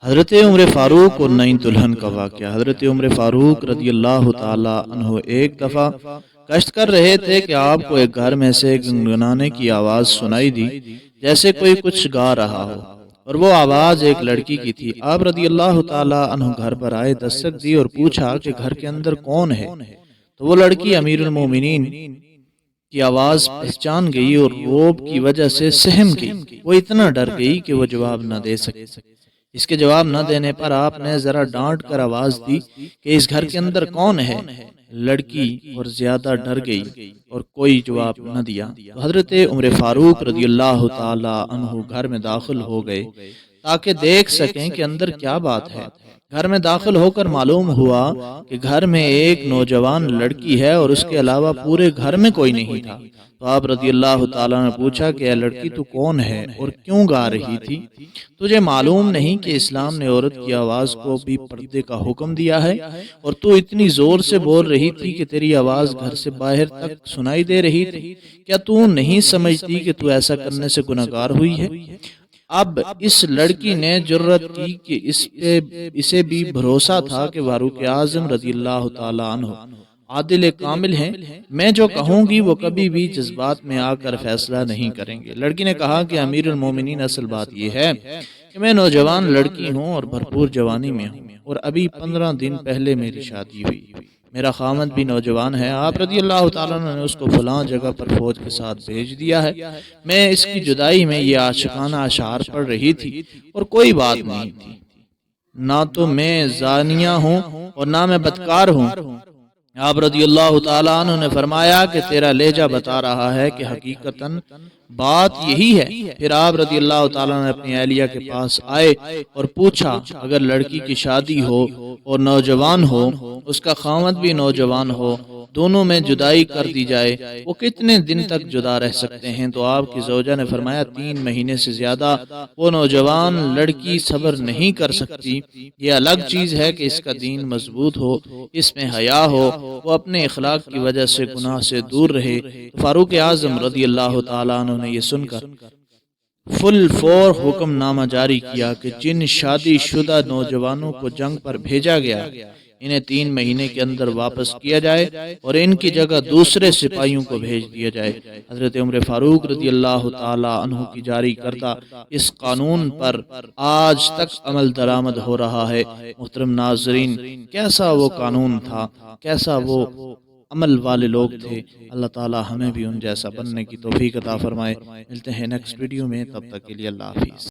حضرت عمر فاروق اور نئی دلہن کا واقعہ۔ حضرت عمر فاروق رضی اللہ تعالی عنہ ایک دفعہ گشت کر رہے تھے کہ آپ کو ایک گھر میں سے گنگنانے کی آواز سنائی دی، جیسے کوئی کچھ گا رہا ہو، اور وہ آواز ایک لڑکی کی تھی۔ آپ رضی اللہ تعالی عنہ گھر پر آئے، دستک دی اور پوچھا کہ گھر کے اندر کون ہے؟ تو وہ لڑکی امیر المومنین کی آواز پہچان گئی اور روب کی وجہ سے سہم گئی۔ وہ اتنا ڈر گئی کہ وہ جواب نہ دے سکی۔ اس کے جواب نہ دینے پر آپ نے ذرا ڈانٹ کر آواز دی کہ اس گھر کے اندر کون ہے؟ لڑکی اور زیادہ ڈر گئی اور کوئی جواب نہ دیا۔ تو حضرت عمر فاروق رضی اللہ تعالی عنہ گھر میں داخل ہو گئے تاکہ دیکھ سکیں کہ اندر کیا بات ہے۔ گھر میں داخل ہو کر معلوم ہوا کہ گھر میں ایک نوجوان لڑکی ہے اور اس کے علاوہ پورے گھر میں کوئی نہیں تھا۔ تو آپ رضی اللہ تعالیٰ نے پوچھا کہ اے لڑکی، تو کون ہے اور کیوں گا رہی تھی؟ تجھے معلوم نہیں کہ اسلام نے عورت کی آواز کو بھی پردے کا حکم دیا ہے، اور تو اتنی زور سے بول رہی تھی کہ تیری آواز گھر سے باہر تک سنائی دے رہی تھی؟ کیا تو نہیں سمجھتی کہ تو ایسا کرنے سے گناہگار ہوئی ہے؟ اب اس لڑکی نے جرأت کی کہ اسے بھی بھروسہ تھا کہ فاروق اعظم رضی اللہ تعالیٰ عنہ عادل کامل ہیں، میں جو کہوں گی وہ کبھی بھی جذبات میں آ کر فیصلہ نہیں کریں گے۔ لڑکی نے کہا کہ امیر المومنین، اصل بات یہ ہے کہ میں نوجوان لڑکی ہوں اور بھرپور جوانی میں ہوں، اور ابھی 15 دن پہلے میری شادی ہوئی۔ میرا خامد بھی نوجوان ہے۔ آپ رضی اللہ تعالیٰ نے اس کو فلاں جگہ پر فوج کے ساتھ بھیج دیا ہے۔ میں اس کی جدائی میں یہ عاشقانہ اشعار پڑھ رہی تھی اور کوئی بات نہیں تھی۔ نہ تو میں زانیہ ہوں اور نہ میں بدکار ہوں۔ آپ رضی اللہ تعالیٰ عنہ نے فرمایا کہ تیرا لہجہ بتا رہا ہے کہ حقیقتاً بات یہی ہے۔ پھر آپ رضی اللہ تعالیٰ نے اپنی اہلیہ کے پاس آئے اور پوچھا، اگر لڑکی کی شادی ہو اور نوجوان ہو، اس کا خاوند بھی نوجوان ہو، دونوں میں جدائی کر دی جائے، وہ کتنے دن تک جدا رہ سکتے ہیں؟ تو آپ کی زوجہ نے فرمایا 3 مہینے سے زیادہ وہ نوجوان لڑکی صبر نہیں کر سکتی۔ یہ الگ چیز ہے کہ اس کا دین مضبوط ہو، اس میں حیا ہو، وہ اپنے اخلاق کی وجہ سے گناہ سے دور رہے۔ فاروق اعظم رضی اللہ تعالیٰ عنہ نے یہ سن کر فل فور حکم نامہ جاری کیا کہ جن شادی شدہ نوجوانوں کو جنگ پر بھیجا گیا، انہیں 3 مہینے کے اندر واپس کیا جائے اور ان کی جگہ دوسرے سپاہیوں کو بھیج دیا جائے۔ حضرت عمر فاروق رضی اللہ تعالی عنہ کی جاری کردہ اس قانون پر آج تک عمل درآمد ہو رہا ہے۔ محترم ناظرین، کیسا وہ قانون تھا، کیسا وہ عمل والے لوگ تھے۔ اللہ تعالی ہمیں بھی ان جیسا بننے کی توفیق عطا فرمائے۔ ملتے ہیں نیکسٹ ویڈیو میں، تب تک کے لیے اللہ حافظ۔